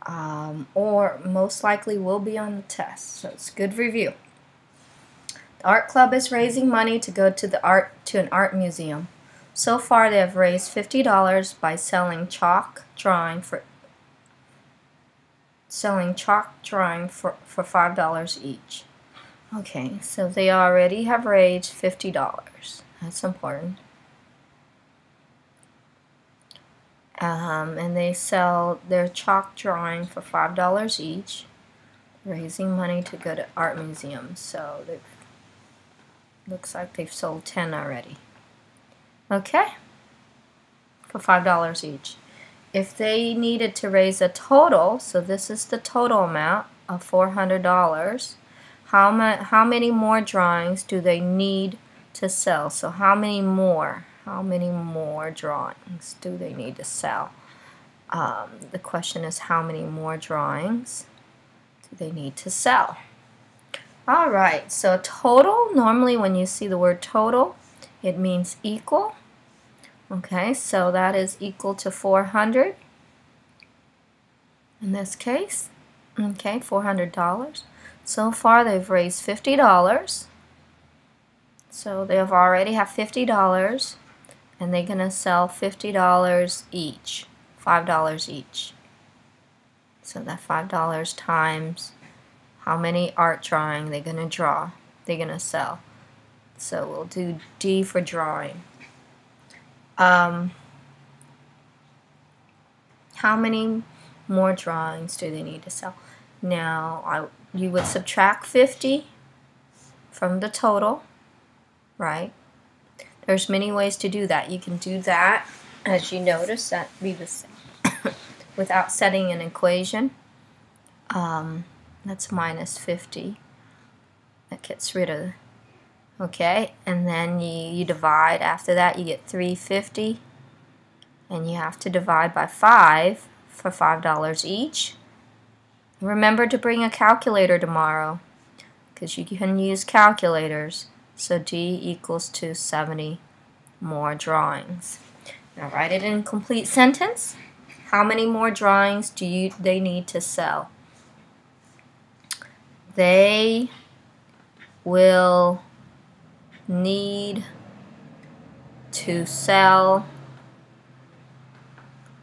or most likely will be on the test. So it's good review. The art club is raising money to go to an art museum. So far, they have raised $50 by selling chalk drawing for $5 each. Okay, so they already have raised $50. That's important. And they sell their chalk drawing for $5 each, raising money to go to art museums. So it looks like they've sold 10 already. Okay, for $5 each. If they needed to raise a total, so this is the total amount of $400, how many more drawings do they need to sell? So how many more drawings do they need to sell? The question is, how many more drawings do they need to sell? Alright, so total, normally when you see the word total, it means equal. Okay, so that is equal to 400 in this case. Okay, $400. So far they've raised $50. So they already have $50, and they're going to sell $50 each, $5 each. So that $5 times how many art drawing they're going to sell. So we'll do D for drawing. How many more drawings do they need to sell? Now, you would subtract 50 from the total, right? There's many ways to do that. You can do that, as you notice, that be the same without setting an equation. That's minus 50. That gets rid of. Okay, and then you divide. After that, you get 350, and you have to divide by 5 for $5 each. Remember to bring a calculator tomorrow, because you can use calculators. So D equals to 70 more drawings. Now write it in complete sentence. How many more drawings do they need to sell? They will need to sell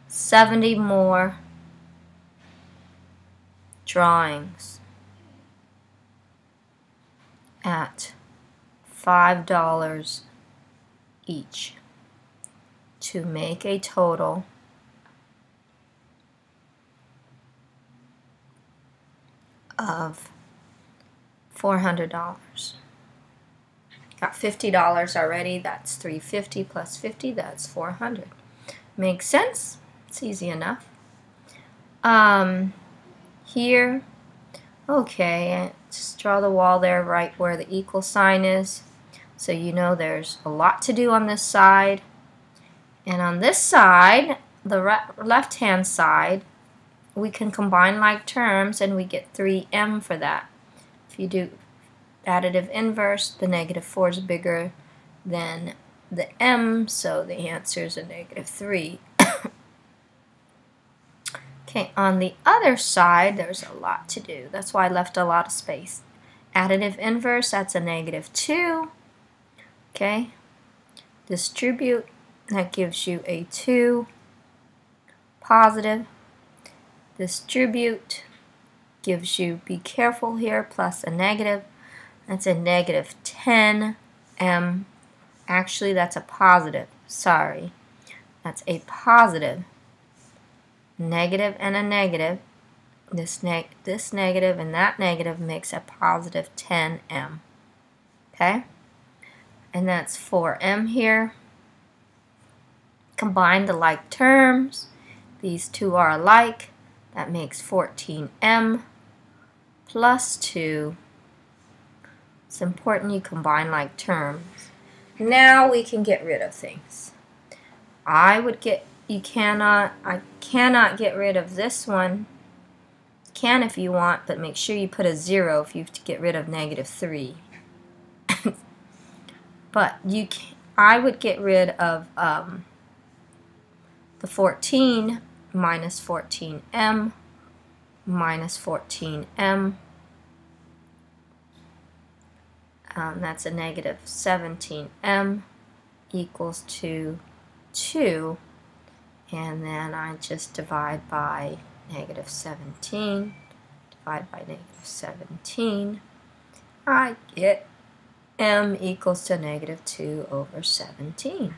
70 more drawings at $5 each to make a total of $400. Got $50 already. That's $350 plus 50. That's $400. Makes sense? It's easy enough. Here, okay, just draw the wall there right where the equal sign is. So you know there's a lot to do on this side. And on this side, the left-hand side, we can combine like terms and we get 3m for that. If you do additive inverse, the -4 is bigger than the m, so the answer is a -3. Okay, on the other side, there's a lot to do. That's why I left a lot of space. Additive inverse, that's a -2. Okay, distribute, that gives you a 2. Positive, distribute gives you, be careful here, plus a negative. That's a -10m. Actually, that's a positive. Sorry. That's a positive. Negative and a negative. This negative and that negative makes a positive 10m. Okay? And that's 4m here. Combine the like terms. These two are alike. That makes 14m plus 2. It's important you combine like terms. Now we can get rid of things. I cannot get rid of this one. You can if you want, but make sure you put a 0 if you have to get rid of -3. But I would get rid of the 14 minus 14m minus 14m. That's a negative 17m equals to 2. And then I just divide by negative 17. Divide by negative 17. I get m equals to negative 2 over 17.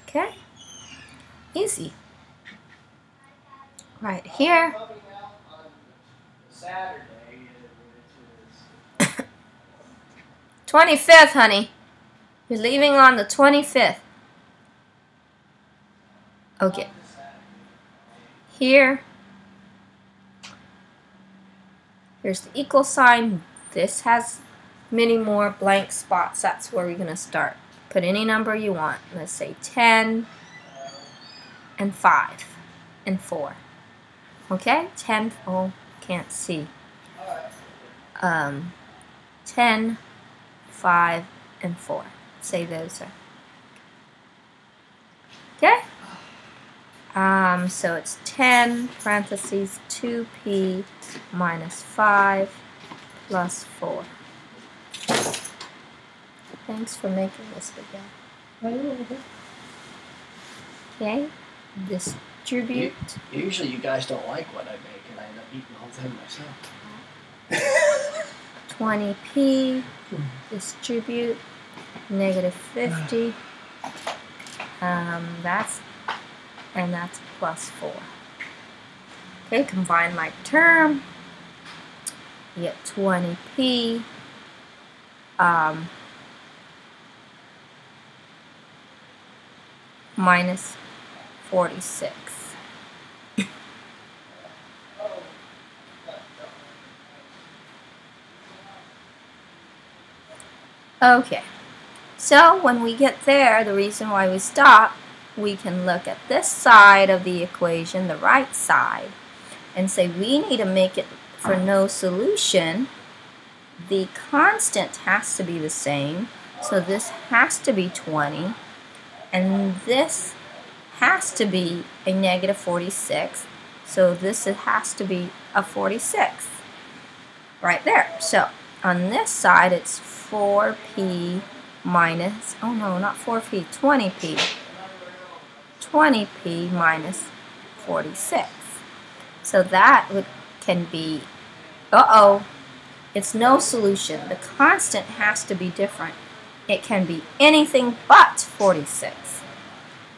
Okay? Easy. Right here. 25th, honey. You're leaving on the 25th. Okay. Here's the equal sign. This has many more blank spots. That's where we're going to start. Put any number you want. Let's say 10 and 5 and 4. Okay? 10, oh, can't see. 10, 5, and 4. Say those are. Okay? So it's 10 parentheses 2p minus 5 plus 4. Thanks for making this video. Okay? Distribute. Usually you guys don't like what I make, and I end up eating the whole thing myself. 20p, distribute, negative 50, that's plus 4. Okay, combine my term, you get 20p, minus 46. Okay, so when we get there, the reason why we stop, we can look at this side of the equation, the right side, and say we need to make it for no solution. The constant has to be the same, so this has to be 20, and this has to be a negative 46, so this has to be a 46 right there. So on this side it's 4p minus, oh no, not 4p, 20p. 20p minus 46. So that can be, it's no solution. The constant has to be different. It can be anything but 46.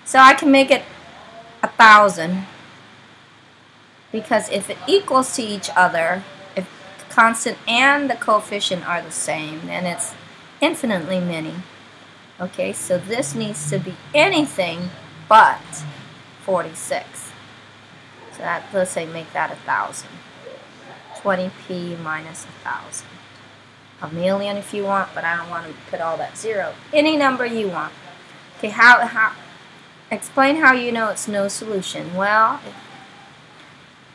So I can make it 1,000, because if it equals to each other, if the constant and the coefficient are the same, then it's infinitely many. Okay, so this needs to be anything but 46. So that, let's say, make that 1,000. 20p minus 1,000. A million if you want, but I don't want to put all that zero. Any number you want. Okay, explain how you know it's no solution. Well,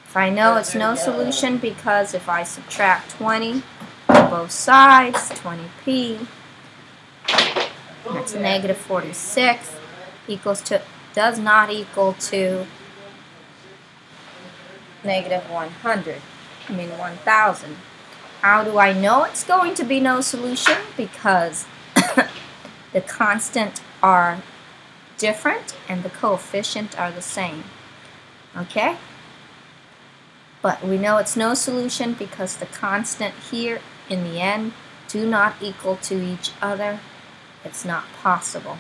if I know it's no solution, because if I subtract 20 on both sides, 20p, that's a negative 46, equals to, does not equal to negative 100. 1,000. How do I know it's going to be no solution? Because the constant are different and the coefficient are the same. Okay? But we know it's no solution because the constant here in the end do not equal to each other. It's not possible.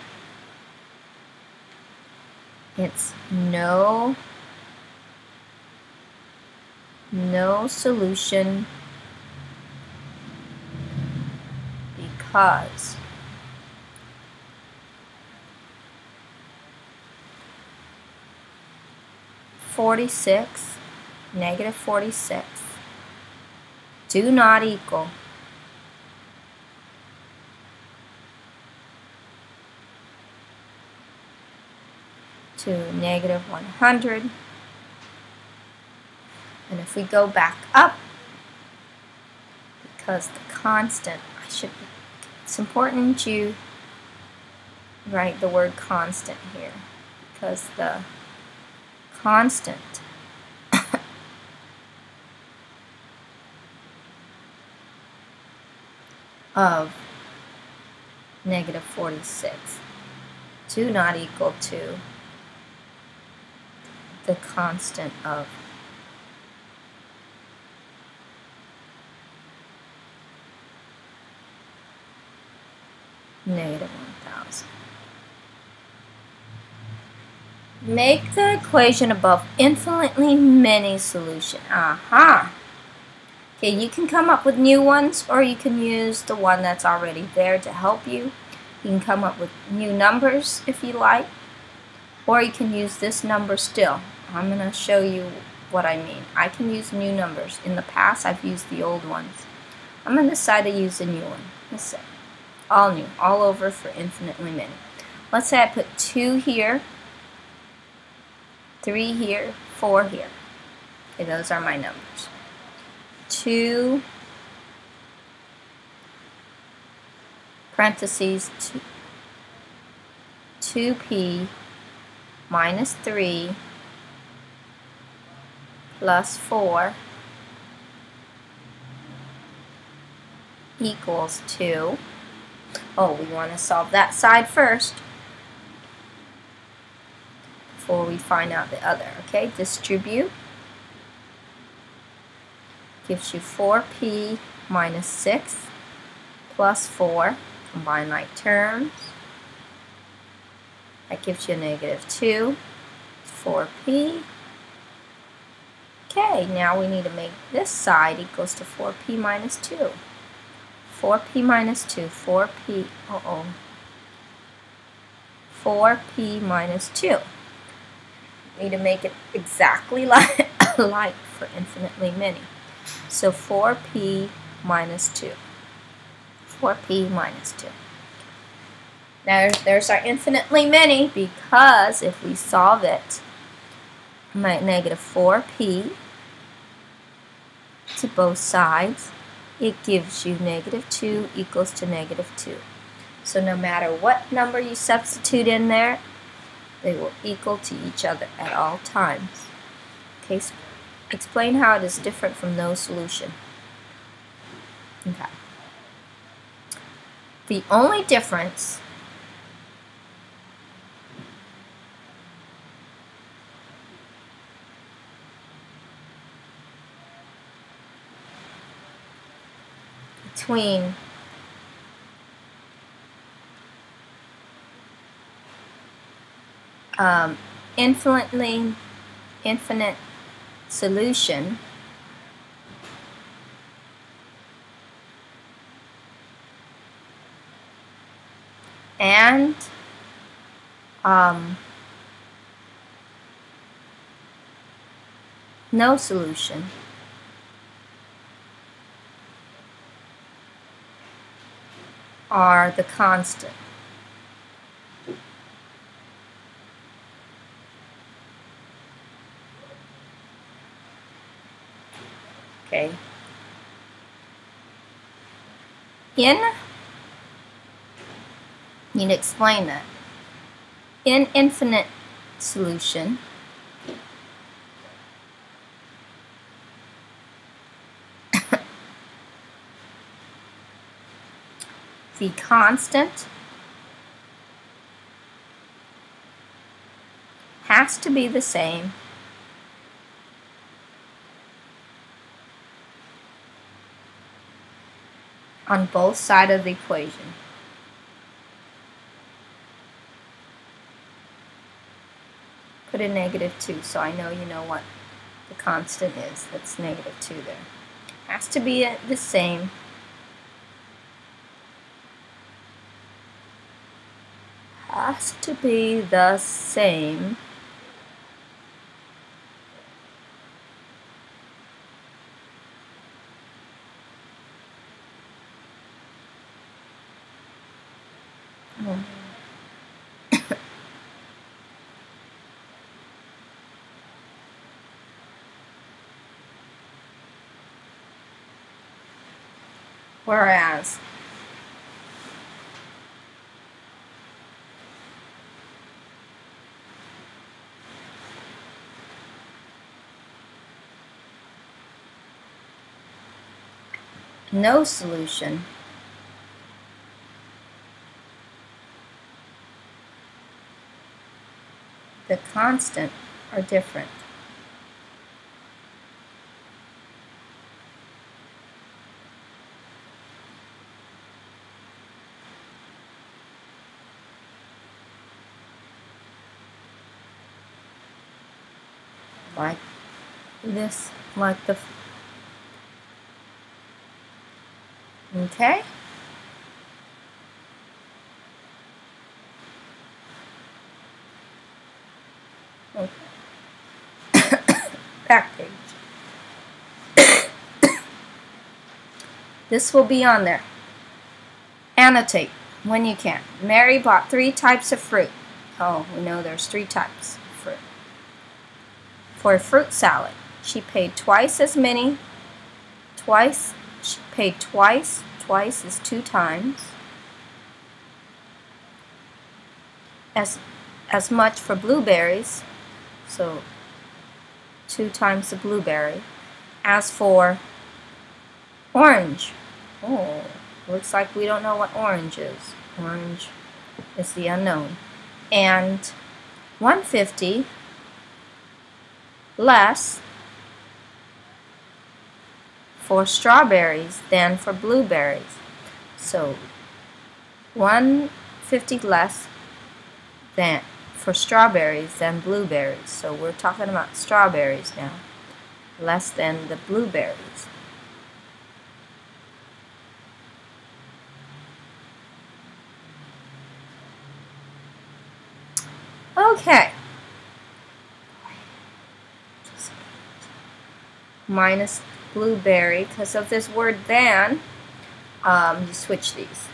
It's no solution because negative 46 do not equal to negative 100. And if we go back up, because the constant, it's important you write the word constant here, because the constant of negative 46 do not equal to the constant of negative 1000. Make the equation above infinitely many solution. Aha! Okay, you can come up with new ones, or you can use the one that's already there to help you. You can come up with new numbers if you like, or you can use this number still. I'm going to show you what I mean. I can use new numbers. In the past, I've used the old ones. I'm going to decide to use a new one. Let's say, all new, all over for infinitely many. Let's say I put 2 here, 3 here, 4 here. Okay, those are my numbers. 2 parentheses 2p minus 3 plus 4 equals 2. Oh, we want to solve that side first before we find out the other. Okay, distribute gives you 4p minus 6 plus 4. Combine like terms. That gives you a negative 2. 4p. Okay, now we need to make this side equals to 4p minus 2. 4p minus 2. 4p. 4p minus 2. Need to make it exactly like for infinitely many. So 4p minus 2. 4p minus 2. Now there's our infinitely many, because if we solve it, negative 4p to both sides, it gives you negative 2 equals to negative 2. So no matter what number you substitute in there, they will equal to each other at all times. Okay, explain how it is different from no solution. Okay. The only difference between infinite solution and no solution are the constant. Okay. You need to explain that. In infinite solution, the constant has to be the same on both sides of the equation. Put a negative 2 so I know you know what the constant is. That's negative 2 there. Has to be the same whereas no solution the constant are different. Like this, like the, okay? Okay. Back page. This will be on there. Annotate when you can. Mary bought 3 types of fruit. Oh, we know there's 3 types of fruit. For a fruit salad, she paid twice as many. She paid twice. Twice is 2 times. As much for blueberries. So 2 times the blueberry. As for orange, oh, looks like we don't know what orange is. Orange is the unknown. And 150 less for strawberries than for blueberries. So 150 less than for strawberries than blueberries. So we're talking about strawberries now. Less than the blueberries. Okay. Minus blueberry, because of this word than, you switch these.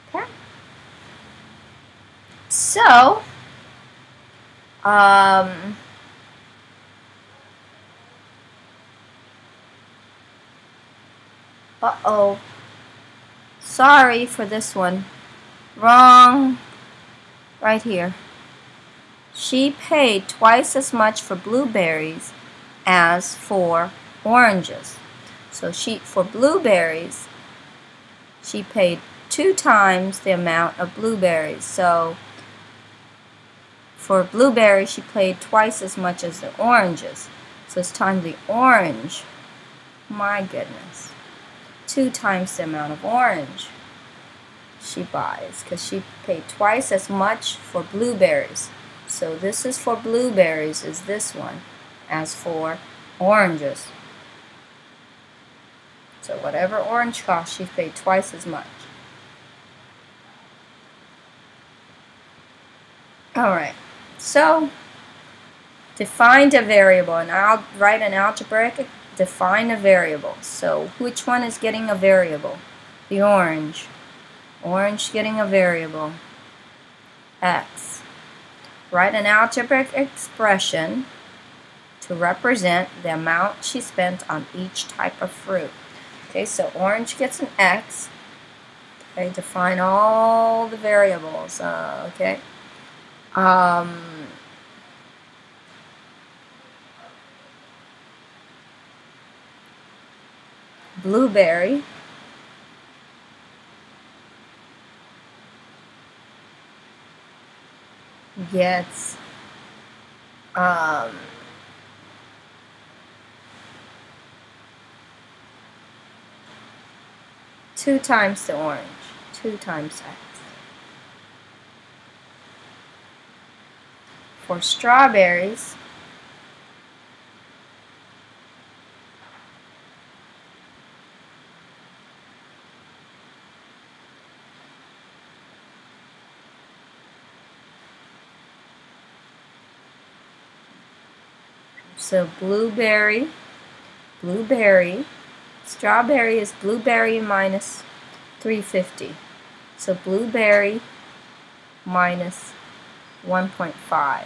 Okay. So, uh-oh. Sorry for this one. Wrong. Right here. She paid twice as much for blueberries as for oranges. So for blueberries, she paid 2 times the amount of blueberries. So for blueberries, she paid twice as much as the oranges. So it's times the orange. My goodness. 2 times the amount of orange she buys, because she paid twice as much for blueberries. So this is for blueberries, is this one, as for oranges. So whatever orange costs, she paid twice as much. Alright, so define a variable, and I'll write an algebraic define a variable. So which one is getting a variable? The orange. Orange getting a variable, x. Write an algebraic expression to represent the amount she spent on each type of fruit. Okay, so orange gets an x. Okay, define all the variables. Okay. Blueberry gets 2 times the orange, 2 times x. For strawberries, so blueberry, strawberry is blueberry minus 350. So blueberry minus 1.5.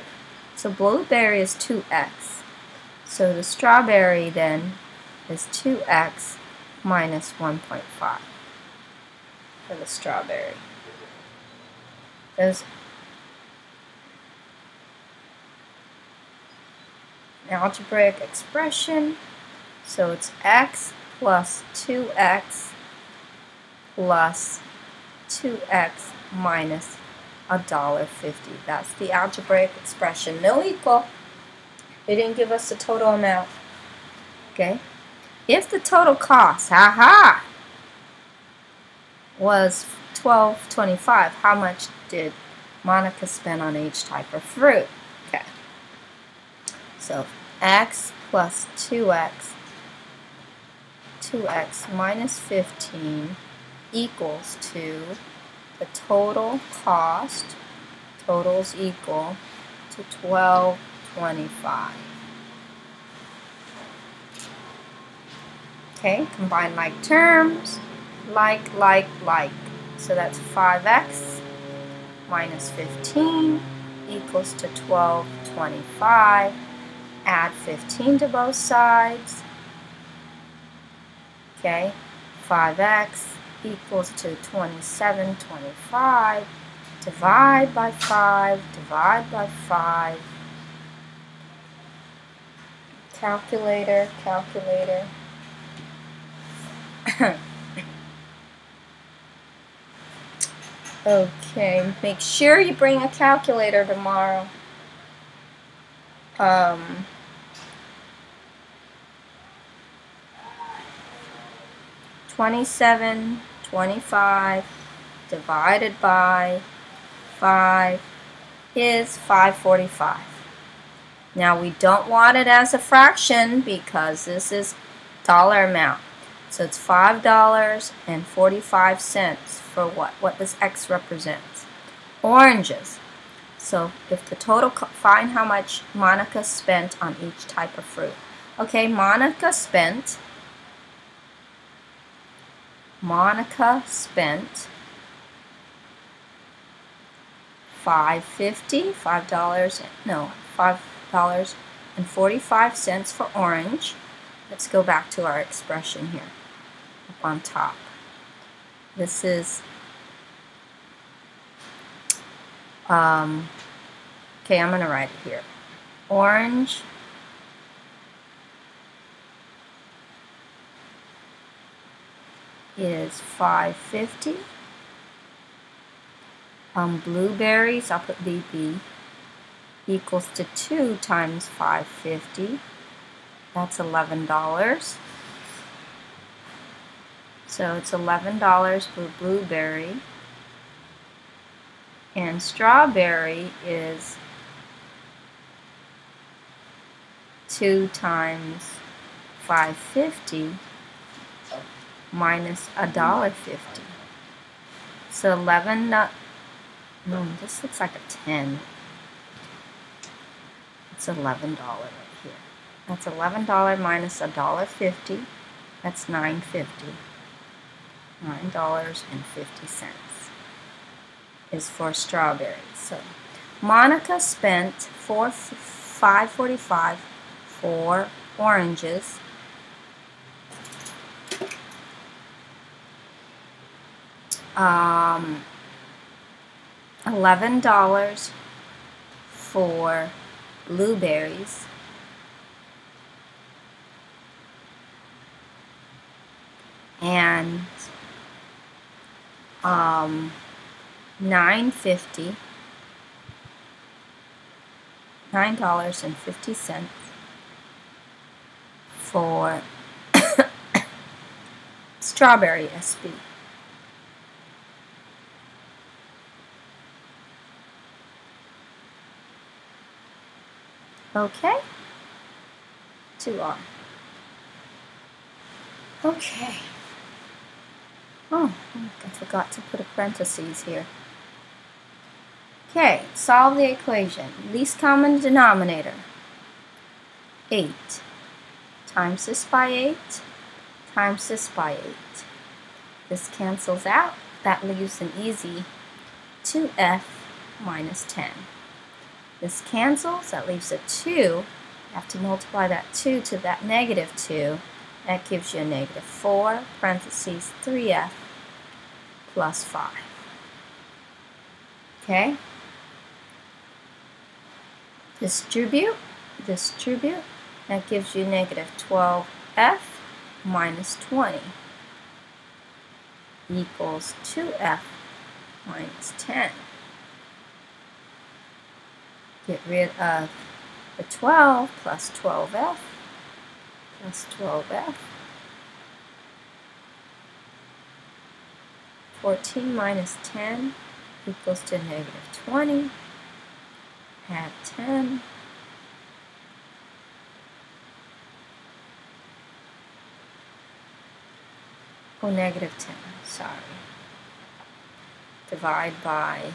So blueberry is 2x. So the strawberry then is 2x minus 1.5 for the strawberry. There's an algebraic expression. So it's x plus 2x plus 2x minus $1.50. That's the algebraic expression. No equal. They didn't give us the total amount. Okay? If the total cost, was $12.25, how much did Monica spend on each type of fruit? Okay. So x plus 2x minus 15 equals to the total cost, totals equal to $12.25. Okay, combine like terms, like. So that's 5x minus 15 equals to $12.25. Add 15 to both sides. Okay, 5x equals to 27.25. Divide by 5, divide by 5. Calculator. Okay, make sure you bring a calculator tomorrow. 27.25 divided by 5 is 5.45. Now we don't want it as a fraction because this is dollar amount. So it's $5.45 for what? What does X represent? Oranges. So if the total, find how much Monica spent on each type of fruit. Okay, Monica spent $5.45 for orange. Let's go back to our expression here up on top. This is okay, I'm gonna write it here. Orange is $5.50. Blueberries, I'll put BB, equals to 2 times $5.50. That's $11. So it's $11 for blueberry. And strawberry is 2 times $5.50 minus $1.50. So this looks like a 10. It's $11 right here. That's $11 minus $1.50. That's $9.50. $9.50 is for strawberries. So Monica spent $5.45 for oranges. $11 for blueberries. And $9.50 for strawberry SB. Okay? 2R. Okay. Oh, I forgot to put a parentheses here. Okay, solve the equation. Least common denominator. 8 times this by 8 times this by 8. This cancels out. That leaves an easy 2F minus 10. This cancels. That leaves a 2. You have to multiply that 2 to that negative 2. That gives you a negative 4, parentheses 3F plus 5. Okay? Distribute. That gives you negative 12F minus 20 equals 2F minus 10. get rid of the 12 plus 12f plus 12f. 14 minus 10 equals to negative 20. Add 10. Oh, negative 10, sorry. Divide by,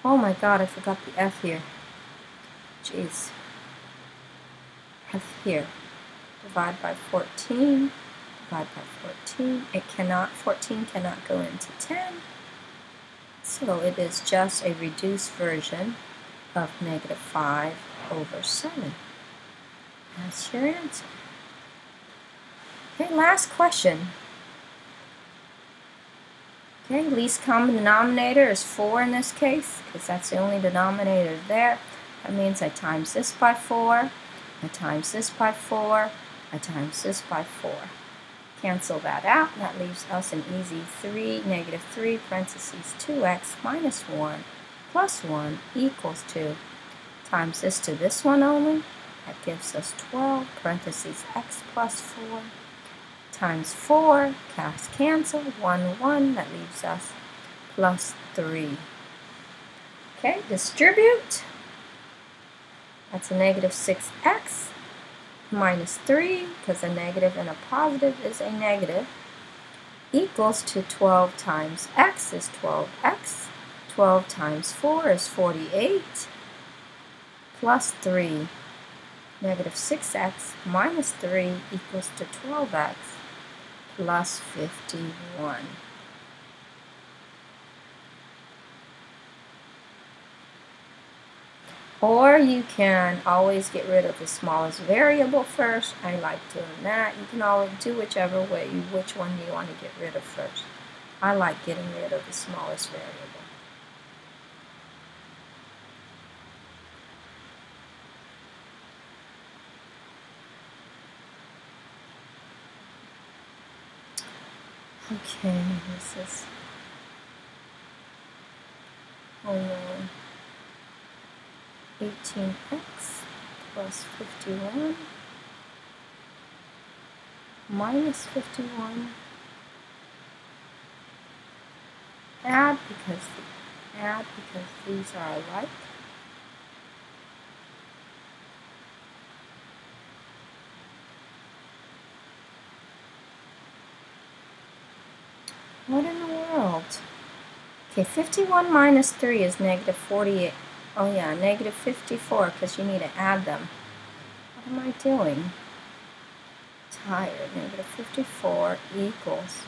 oh my god, I forgot the f here. Jeez. F here. Divide by 14. Divide by 14. 14 cannot go into 10. So it is just a reduced version of negative 5 over 7. That's your answer. Okay, last question. Okay, least common denominator is 4 in this case, because that's the only denominator there. That means I times this by 4, I times this by 4, I times this by 4. Cancel that out, and that leaves us an easy 3, negative 3, parentheses 2x minus 1 plus 1 equals 2. Times this to this one only, that gives us 12, parentheses x plus 4. Times 4, cancel, 1, 1, that leaves us plus 3. Okay, distribute. That's a negative 6x minus 3, because a negative and a positive is a negative, equals to 12 times x is 12x. 12 times 4 is 48, plus 3. Negative 6x minus 3 equals to 12x plus 51. Or you can always get rid of the smallest variable first. I like doing that. You can always do whichever way, which one you want to get rid of first. I like getting rid of the smallest variable. Okay, this is, oh no, 18x plus 51 minus 51. Add because these are alike. What in the world? Okay, 51 minus 3 is negative 48. Oh yeah, negative 54, because you need to add them. What am I doing? Tired. Negative 54 equals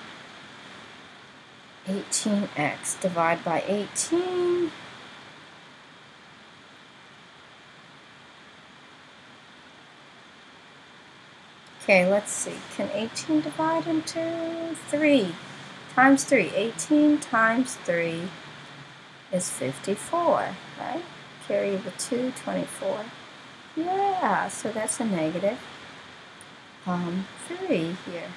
18x. Divide by 18. Okay, let's see. Can 18 divide into 3? Times 3. 18 times 3 is 54, right? Carry the 2, 24. Yeah, so that's a negative 3 here.